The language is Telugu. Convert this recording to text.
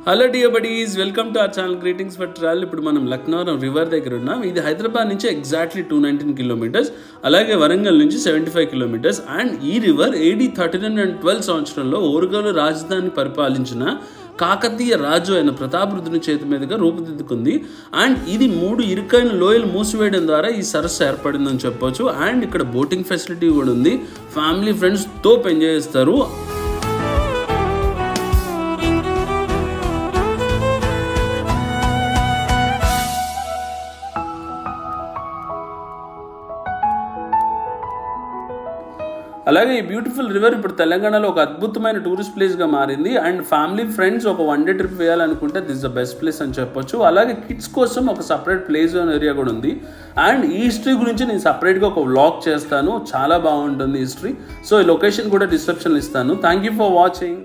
Hello dear buddies, welcome to our channel greetings for travel. ఇప్పుడు మనం లక్నవరం రివర్ దగ్గర ఉన్నాం. ఇది హైదరాబాద్ నుంచి ఎగ్జాక్ట్లీ 219 కిలోమీటర్స్, అలాగే వరంగల్ నుంచి 75 కిలోమీటర్స్. అండ్ ఈ రివర్ AD 1312 సంవత్సరంలో ఓరుగల్లు రాజధాని పరిపాలించిన కాకతీయ రాజు అయిన ప్రతాపరుద్రుని చేతి మీదుగా రూపుదిద్దుకుంది. అండ్ ఇది 3 ఇరుకైన లోయలు మూసివేయడం ద్వారా ఈ సరస్సు ఏర్పడిందని చెప్పొచ్చు. అండ్ ఇక్కడ బోటింగ్ ఫెసిలిటీ కూడా ఉంది. ఫ్యామిలీ ఫ్రెండ్స్తో ఎంజాయ్ చేస్తారు. అలాగే ఈ బ్యూటిఫుల్ రివర్ ఇప్పుడు తెలంగాణలో ఒక అద్భుతమైన టూరిస్ట్ ప్లేస్గా మారింది. అండ్ ఫ్యామిలీ ఫ్రెండ్స్ ఒక 1 డే ట్రిప్ వేయాలనుకుంటే దిస్ ద బెస్ట్ ప్లేస్ అని చెప్పొచ్చు. అలాగే కిడ్స్ కోసం ఒక సపరేట్ ప్లే జోన్ ఏరియా కూడా ఉంది. అండ్ ఈ హిస్టరీ గురించి నేను సపరేట్గా ఒక వ్లాగ్ చేస్తాను, చాలా బాగుంటుంది హిస్టరీ. సో ఈ లొకేషన్ కూడా డిస్క్రిప్షన్లో ఇస్తాను. Thank you for watching.